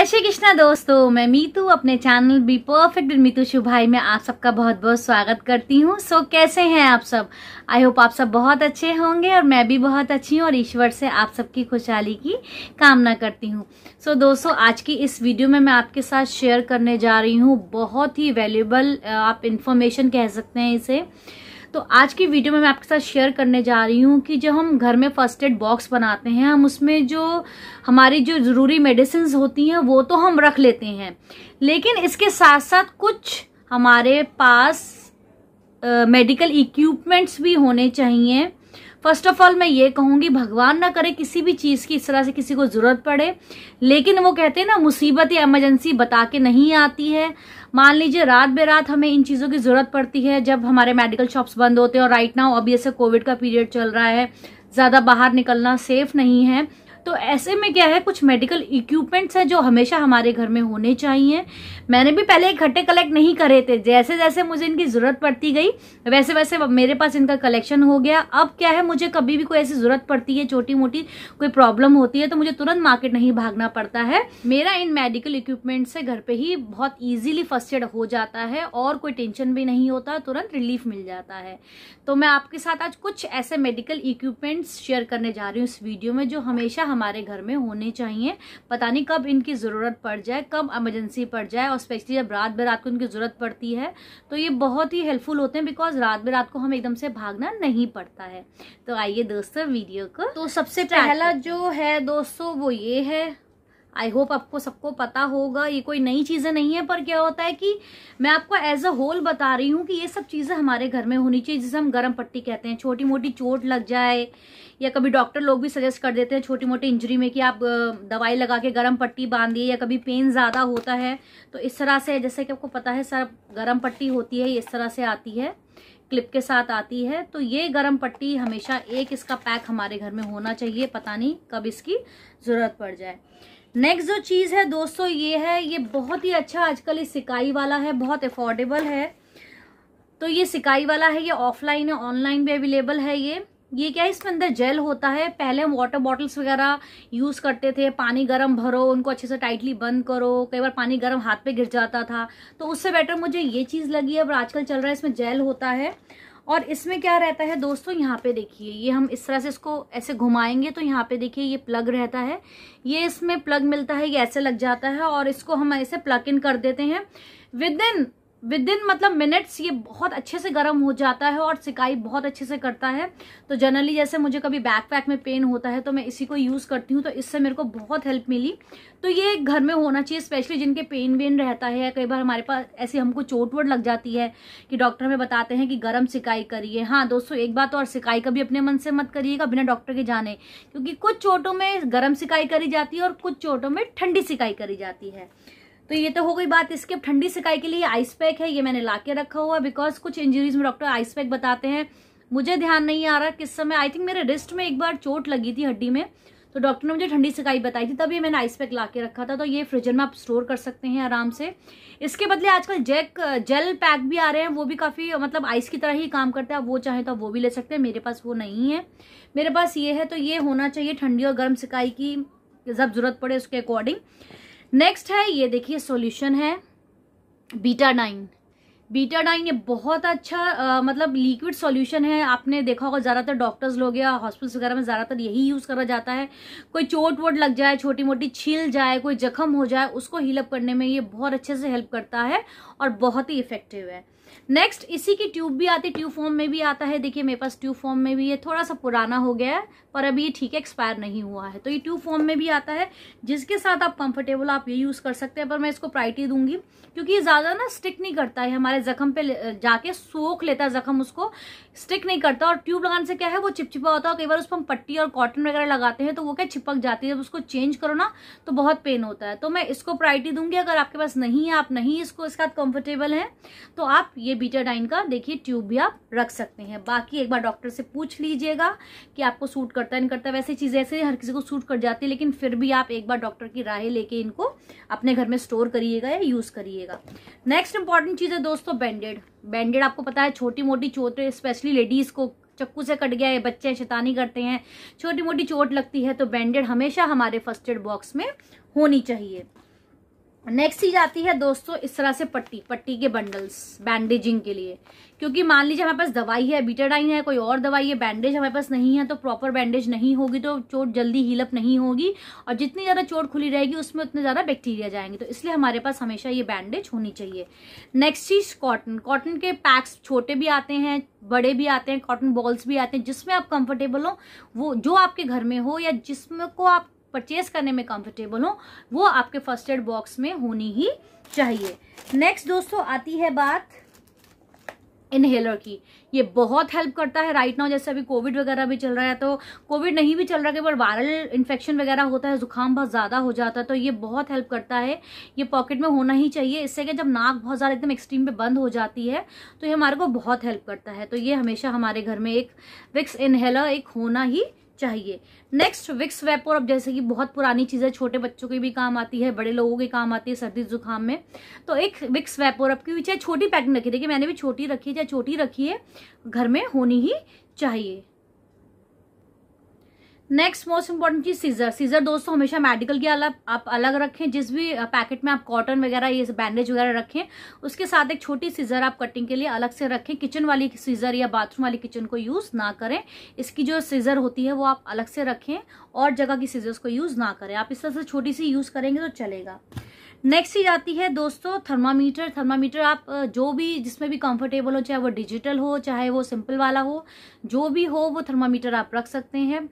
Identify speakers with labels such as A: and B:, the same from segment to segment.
A: जय श्री कृष्णा दोस्तों, मैं मीतू अपने channel be perfect with Meetu Shubhai में आप सबका बहुत बहुत स्वागत करती हूँ। कैसे हैं आप सब? आई होप आप सब बहुत अच्छे होंगे और मैं भी बहुत अच्छी हूँ और ईश्वर से आप सबकी खुशहाली की कामना करती हूँ। दोस्तों, आज की इस वीडियो में मैं आपके साथ शेयर करने जा रही हूँ बहुत ही वैल्यूएबल आप इंफॉर्मेशन कह सकते हैं इसे। तो आज की वीडियो में मैं आपके साथ शेयर करने जा रही हूँ कि जब हम घर में फर्स्ट एड बॉक्स बनाते हैं, हम उसमें जो हमारी जो ज़रूरी मेडिसिन होती हैं वो तो हम रख लेते हैं, लेकिन इसके साथ साथ कुछ हमारे पास मेडिकल इक्विपमेंट्स भी होने चाहिए। फर्स्ट ऑफ ऑल मैं ये कहूँगी, भगवान ना करे किसी भी चीज़ की इस तरह से किसी को ज़रूरत पड़े, लेकिन वो कहते हैं ना, मुसीबत या इमरजेंसी बता के नहीं आती है। मान लीजिए रात बेरात हमें इन चीज़ों की ज़रूरत पड़ती है जब हमारे मेडिकल शॉप्स बंद होते हैं, और राइट नाउ अभी ऐसे कोविड का पीरियड चल रहा है, ज़्यादा बाहर निकलना सेफ नहीं है। तो ऐसे में क्या है, कुछ मेडिकल इक्विपमेंट्स हैं जो हमेशा हमारे घर में होने चाहिए। मैंने भी पहले इकट्ठे कलेक्ट नहीं करे थे, जैसे जैसे मुझे इनकी ज़रूरत पड़ती गई वैसे वैसे मेरे पास इनका कलेक्शन हो गया। अब क्या है, मुझे कभी भी कोई ऐसी ज़रूरत पड़ती है, छोटी मोटी कोई प्रॉब्लम होती है, तो मुझे तुरंत मार्केट नहीं भागना पड़ता है। मेरा इन मेडिकल इक्विपमेंट से घर पर ही बहुत ईजिली फर्स्ट एड हो जाता है और कोई टेंशन भी नहीं होता, तुरंत रिलीफ मिल जाता है। तो मैं आपके साथ आज कुछ ऐसे मेडिकल इक्विपमेंट्स शेयर करने जा रही हूँ इस वीडियो में, जो हमेशा हमारे घर में होने चाहिए। पता नहीं कब इनकी ज़रूरत पड़ जाए, कब इमरजेंसी पड़ जाए, और स्पेशली जब रात बेरात को इनकी ज़रूरत पड़ती है तो ये बहुत ही हेल्पफुल होते हैं, बिकॉज रात बेरात को हमें एकदम से भागना नहीं पड़ता है। तो आइए दोस्तों वीडियो को, तो सबसे पहला जो है दोस्तों वो ये है। आई होप आपको सबको पता होगा, ये कोई नई चीज़ें नहीं है, पर क्या होता है कि मैं आपको एज अ होल बता रही हूँ कि ये सब चीज़ें हमारे घर में होनी चाहिए, जिसे हम गर्म पट्टी कहते हैं। छोटी मोटी चोट लग जाए, या कभी डॉक्टर लोग भी सजेस्ट कर देते हैं छोटी मोटी इंजरी में कि आप दवाई लगा के गर्म पट्टी बांधिए, या कभी पेन ज़्यादा होता है तो इस तरह से, जैसे कि आपको पता है सर, गर्म पट्टी होती है, इस तरह से आती है, क्लिप के साथ आती है। तो ये गर्म पट्टी हमेशा एक इसका पैक हमारे घर में होना चाहिए, पता नहीं कब इसकी ज़रूरत पड़ जाए। नेक्स्ट जो चीज़ है दोस्तों ये है, ये बहुत ही अच्छा आजकल इस सिकाई वाला है, बहुत अफोर्डेबल है। तो ये सिकाई वाला है, ये ऑफलाइन है, ऑनलाइन भी अवेलेबल है। ये क्या है, इसमें अंदर जेल होता है। पहले हम वाटर बॉटल्स वगैरह यूज़ करते थे, पानी गर्म भरो, उनको अच्छे से टाइटली बंद करो, कई बार पानी गर्म हाथ पे गिर जाता था, तो उससे बेटर मुझे ये चीज़ लगी है। पर आजकल चल रहा है इसमें जेल होता है, और इसमें क्या रहता है दोस्तों, यहाँ पे देखिए, ये हम इस तरह से इसको ऐसे घुमाएंगे तो यहाँ पे देखिए ये प्लग रहता है, ये इसमें प्लग मिलता है, ये ऐसे लग जाता है, और इसको हम ऐसे प्लग इन कर देते हैं। विद इन मतलब मिनट्स ये बहुत अच्छे से गर्म हो जाता है और सिकाई बहुत अच्छे से करता है। तो जनरली जैसे मुझे कभी बैक पैक में पेन होता है तो मैं इसी को यूज़ करती हूँ, तो इससे मेरे को बहुत हेल्प मिली। तो ये घर में होना चाहिए, स्पेशली जिनके पेन वेन रहता है। कई बार हमारे पास ऐसी हमको चोट वोट लग जाती है कि डॉक्टर हमें बताते हैं कि गर्म सिकाई करिए। हाँ दोस्तों, एक बात और, सिकाई कभी अपने मन से मत करिएगा बिना डॉक्टर के जाने, क्योंकि कुछ चोटों में गर्म सिकाई करी जाती है और कुछ चोटों में ठंडी सिकाई करी जाती है। तो ये तो हो गई बात इसके। अब ठंडी सिकाई के लिए आइस पैक है, ये मैंने ला के रखा हुआ है, बिकॉज कुछ इंजरीज में डॉक्टर आइस पैक बताते हैं। मुझे ध्यान नहीं आ रहा किस समय, आई थिंक मेरे रिस्ट में एक बार चोट लगी थी हड्डी में, तो डॉक्टर ने मुझे ठंडी सिकाई बताई थी, तभी मैंने आइस पैक ला के रखा था। तो ये फ्रिज में आप स्टोर कर सकते हैं आराम से। इसके बदले आजकल जेल पैक भी आ रहे हैं, वो भी काफ़ी मतलब आइस की तरह ही काम करते हैं। आप वो चाहें तो वो भी ले सकते हैं, मेरे पास वो नहीं है, मेरे पास ये है। तो ये होना चाहिए ठंडी और गर्म सिकाई की, जब जरूरत पड़े उसके अकॉर्डिंग। नेक्स्ट है, ये देखिए सॉल्यूशन है बीटाडाइन। बीटाडाइन ये बहुत अच्छा मतलब लिक्विड सॉल्यूशन है। आपने देखा होगा ज़्यादातर डॉक्टर्स लोग या हॉस्पिटल्स वगैरह में ज़्यादातर यही यूज़ करा जाता है। कोई चोट वोट लग जाए, छोटी मोटी छील जाए, कोई जख्म हो जाए, उसको हील अप करने में ये बहुत अच्छे से हेल्प करता है और बहुत ही इफेक्टिव है। नेक्स्ट, इसी की ट्यूब भी आती है, ट्यूब फॉर्म में भी आता है। देखिए मेरे पास ट्यूब फॉर्म में भी, ये थोड़ा सा पुराना हो गया है पर अभी ये ठीक है, एक्सपायर नहीं हुआ है। तो ये ट्यूब फॉर्म में भी आता है, जिसके साथ आप कंफर्टेबल आप ये यूज़ कर सकते हैं। पर मैं इसको प्रायोरिटी दूंगी क्योंकि ये ज़्यादा ना स्टिक नहीं करता है, हमारे जख्म पे जाके सोख लेता है जख्म, उसको स्टिक नहीं करता। और ट्यूब लगाने से क्या है, वो चिपचिपा होता है। कई बार उस पर हम पट्टी और कॉटन वगैरह लगाते हैं तो वो क्या चिपक जाती है, जब उसको चेंज करो ना तो बहुत पेन होता है। तो मैं इसको प्रायोरिटी दूंगी। अगर आपके पास नहीं है, आप नहीं इसको इसके साथ कंफर्टेबल हैं, तो आप ये बीटाडाइन का देखिए ट्यूब भी आप रख सकते हैं। बाकी एक बार डॉक्टर से पूछ लीजिएगा कि आपको सूट करता है नहीं करता। वैसे चीज़ें ऐसे हर किसी को सूट कर जाती है, लेकिन फिर भी आप एक बार डॉक्टर की राय लेके इनको अपने घर में स्टोर करिएगा या यूज़ करिएगा। नेक्स्ट इंपॉर्टेंट चीज़ है दोस्तों बैंडेड। बैंडेड आपको पता है, छोटी मोटी चोटें, स्पेशली लेडीज़ को चक्कू से कट गया है, बच्चे शैतानी करते हैं, छोटी मोटी चोट लगती है, तो बैंडेड हमेशा हमारे फर्स्ट एड बॉक्स में होनी चाहिए। नेक्स्ट चीज आती है दोस्तों इस तरह से पट्टी के बंडल्स बैंडेजिंग के लिए, क्योंकि मान लीजिए हमारे पास दवाई है, बीटाडाइन है, कोई और दवाई है, बैंडेज हमारे पास नहीं है, तो प्रॉपर बैंडेज नहीं होगी तो चोट जल्दी हीलअप नहीं होगी, और जितनी ज्यादा चोट खुली रहेगी उसमें उतने ज्यादा बैक्टीरिया जाएंगे, तो इसलिए हमारे पास हमेशा ये बैंडेज होनी चाहिए। नेक्स्ट चीज कॉटन के पैक्स छोटे भी आते हैं, बड़े भी आते हैं, कॉटन बॉल्स भी आते हैं, जिसमें आप कंफर्टेबल हो, वो जो आपके घर में हो या जिसमें को आप परचेज करने में कंफर्टेबल हो, वो आपके फर्स्ट एड बॉक्स में होनी ही चाहिए। नेक्स्ट दोस्तों आती है बात इनहेलर की। ये बहुत हेल्प करता है राइट नाउ, जैसे अभी कोविड वगैरह भी चल रहा है, तो कोविड नहीं भी चल रहा है, केवल वायरल इन्फेक्शन वगैरह होता है, जुकाम बहुत ज्यादा हो जाता है, तो ये बहुत हेल्प करता है। ये पॉकेट में होना ही चाहिए, इससे कि जब नाक बहुत ज्यादा एकदम एक्सट्रीम पे बंद हो जाती है तो ये हमारे को बहुत हेल्प करता है। तो ये हमेशा हमारे घर में एक विक्स इनहेलर एक होना ही चाहिए। नेक्स्ट विक्स वेपोर, अब जैसे कि बहुत पुरानी चीज है, छोटे बच्चों के भी काम आती है, बड़े लोगों के काम आती है सर्दी जुकाम में, तो एक विक्स वेपोर अब की चाहे छोटी पैकिंग रखी, देखिए मैंने भी छोटी रखी है, चाहे छोटी रखी है, घर में होनी ही चाहिए। नेक्स्ट मोस्ट इंपॉर्टेंट चीज सीजर दोस्तों हमेशा मेडिकल के आप अलग रखें, जिस भी पैकेट में आप कॉटन वगैरह ये बैंडेज वगैरह रखें उसके साथ एक छोटी सीजर आप कटिंग के लिए अलग से रखें। किचन वाली सीजर या बाथरूम वाली किचन को यूज ना करें, इसकी जो सीजर होती है वो आप अलग से रखें, और जगह की सीजर्स को यूज ना करें, आप इस तरह से छोटी सी यूज करेंगे तो चलेगा। नेक्स्ट चीज आती है दोस्तों थर्मामीटर आप जो भी जिसमें भी कंफर्टेबल हो, चाहे वो डिजिटल हो चाहे वो सिंपल वाला हो, जो भी हो वो थर्मामीटर आप रख सकते हैं।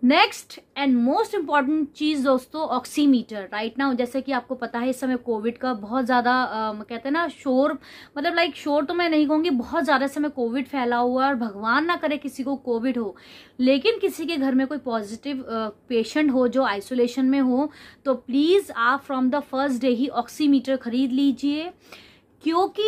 A: नेक्स्ट एंड मोस्ट इंपॉर्टेंट चीज दोस्तों ऑक्सीमीटर। राइट नाउ जैसे कि आपको पता है इस समय कोविड का बहुत ज्यादा कहते हैं ना शोर, मतलब लाइक शोर तो मैं नहीं कहूंगी, बहुत ज्यादा इस समय कोविड फैला हुआ है, और भगवान ना करे किसी को कोविड हो, लेकिन किसी के घर में कोई पॉजिटिव पेशेंट हो जो आइसोलेशन में हो, तो प्लीज आप from the first day he oximeter खरीद लीजिए, क्योंकि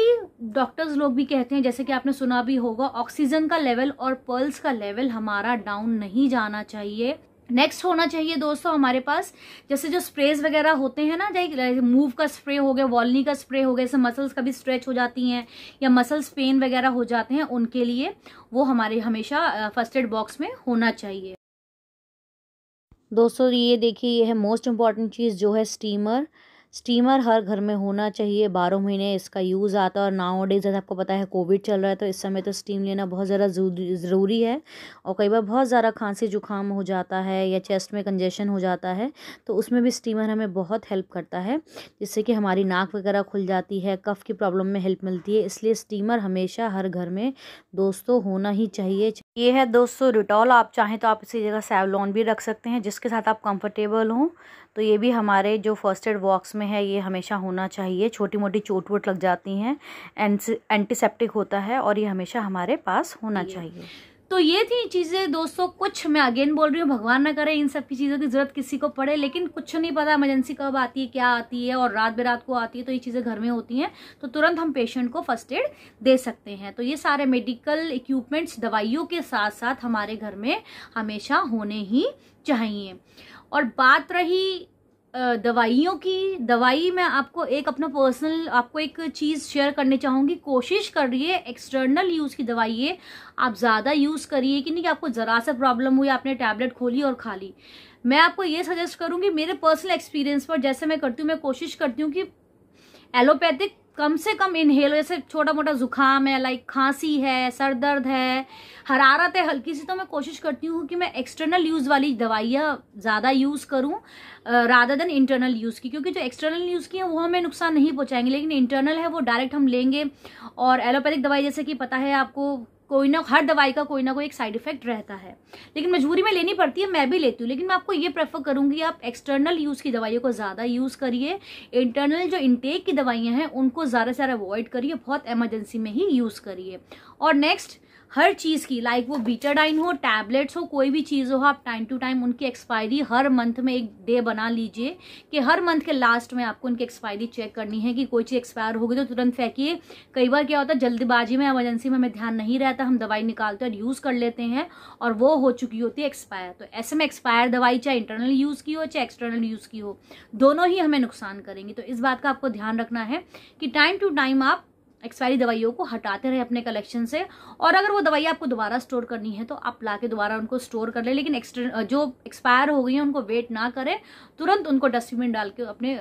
A: डॉक्टर्स लोग भी कहते हैं, जैसे कि आपने सुना भी होगा, ऑक्सीजन का लेवल और पल्स का लेवल हमारा डाउन नहीं जाना चाहिए। नेक्स्ट होना चाहिए दोस्तों हमारे पास जैसे जो स्प्रेज वगैरह होते हैं ना, जैसे मूव का स्प्रे हो गया, वॉलनी का स्प्रे हो गया, जैसे मसल्स कभी स्ट्रेच हो जाती हैं या मसल्स पेन वगैरह हो जाते हैं, उनके लिए वो हमारे हमेशा फर्स्ट एड बॉक्स में होना चाहिए।
B: दोस्तों ये देखिए, ये है मोस्ट इम्पॉर्टेंट चीज़ जो है स्टीमर हर घर में होना चाहिए, 12 महीने इसका यूज़ आता है। और नाउ डेज जैसे आपको पता है कोविड चल रहा है, तो इस समय तो स्टीम लेना बहुत ज़्यादा ज़रूरी है, और कई बार बहुत ज़्यादा खांसी जुकाम हो जाता है या चेस्ट में कंजेशन हो जाता है, तो उसमें भी स्टीमर हमें बहुत हेल्प करता है, जिससे कि हमारी नाक वगैरह खुल जाती है, कफ की प्रॉब्लम में हेल्प मिलती है, इसलिए स्टीमर हमेशा हर घर में दोस्तों होना ही चाहिए। ये है दोस्तों रिटॉल, आप चाहें तो आप इसी जगह सैवलॉन भी रख सकते हैं, जिसके साथ आप कंफर्टेबल हों, तो ये भी हमारे जो फर्स्ट एड बॉक्स में है ये हमेशा होना चाहिए। छोटी मोटी चोट वोट लग जाती हैं, एंटीसेप्टिक होता है, और ये हमेशा हमारे पास होना चाहिए।
A: तो ये थी चीजें दोस्तों, कुछ मैं अगेन बोल रही हूँ, भगवान ना करे इन सब की चीजों की जरूरत किसी को पड़े, लेकिन कुछ नहीं पता इमरजेंसी कब आती है, क्या आती है, और रात बेरात को आती है, तो ये चीजें घर में होती हैं, तो तुरंत हम पेशेंट को फर्स्ट एड दे सकते हैं। तो ये सारे मेडिकल इक्विपमेंट्स दवाइयों के साथ साथ हमारे घर में हमेशा होने ही चाहिए। और बात रही दवाइयों की, दवाई मैं आपको एक अपना पर्सनल आपको एक चीज शेयर करनी चाहूंगी, कोशिश करिए एक्सटर्नल यूज की दवाई आप ज्यादा यूज करिए, कि नहीं कि आपको जरा सा प्रॉब्लम हुई आपने टैबलेट खोली और खा ली। मैं आपको ये सजेस्ट करूंगी मेरे पर्सनल एक्सपीरियंस पर, जैसे मैं करती हूँ, मैं कोशिश करती हूँ कि एलोपैथिक कम से कम इनहेल, जैसे छोटा मोटा जुकाम है, लाइक खांसी है, सर दर्द है, हरारत है हल्की सी, तो मैं कोशिश करती हूँ कि मैं एक्सटर्नल यूज वाली दवाइयाँ ज्यादा यूज करूँ रादर देन इंटरनल यूज की, क्योंकि जो एक्सटर्नल यूज की है वो हमें नुकसान नहीं पहुंचाएंगे, लेकिन इंटरनल है वो डायरेक्ट हम लेंगे। और एलोपैथिक दवाई जैसे कि पता है आपको, कोई ना हर दवाई का कोई ना कोई एक साइड इफेक्ट रहता है, लेकिन मजबूरी में लेनी पड़ती है, मैं भी लेती हूँ, लेकिन मैं आपको ये प्रेफर करूंगी आप एक्सटर्नल यूज की दवाइयों को ज्यादा यूज करिए, इंटरनल जो इनटेक की दवाइयां हैं उनको ज्यादा से ज्यादा अवॉइड करिए, बहुत इमरजेंसी में ही यूज करिए। और नेक्स्ट हर चीज की, लाइक वो बीटाडाइन हो, टैबलेट्स हो, कोई भी चीज हो, आप टाइम टू टाइम उनकी एक्सपायरी हर मंथ में एक डे बना लीजिए, कि हर मंथ के लास्ट में आपको उनकी एक्सपायरी चेक करनी है, कि कोई चीज एक्सपायर होगी तो तुरंत फेंकिए। कई बार क्या होता है जल्दबाजी में, इमरजेंसी में हमें ध्यान नहीं रहता, हम दवाई निकालते और यूज कर लेते हैं और वो हो चुकी होती है एक्सपायर। तो ऐसे में एक्सपायर दवाई चाहे इंटरनल यूज की हो चाहे एक्सटर्नल यूज की हो, दोनों ही हमें नुकसान करेंगी। तो इस बात का आपको ध्यान रखना है कि टाइम टू टाइम आप एक्सपायरी दवाइयों को हटाते रहे अपने कलेक्शन से, और अगर वो दवाई आपको दोबारा स्टोर करनी है तो आप लाके दोबारा उनको स्टोर कर ले, लेकिन जो एक्सपायर हो गई है उनको वेट ना करें, तुरंत उनको डस्टबिन डाल के अपने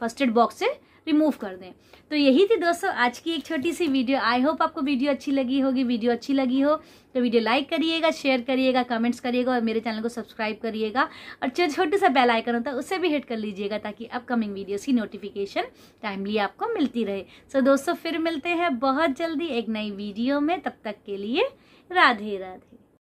A: फर्स्ट एड बॉक्स से रिमूव कर दें। तो यही थी दोस्तों आज की एक छोटी सी वीडियो। आई होप आपको वीडियो अच्छी लगी होगी। वीडियो अच्छी लगी हो तो वीडियो लाइक करिएगा, शेयर करिएगा, कमेंट्स करिएगा और मेरे चैनल को सब्सक्राइब करिएगा और जो छोटे सा बेल आइकन होता है उसे भी हिट कर लीजिएगा ताकि अपकमिंग वीडियोस की नोटिफिकेशन टाइमली आपको मिलती रहे। सो दोस्तों फिर मिलते हैं बहुत जल्दी एक नई वीडियो में। तब तक के लिए राधे राधे।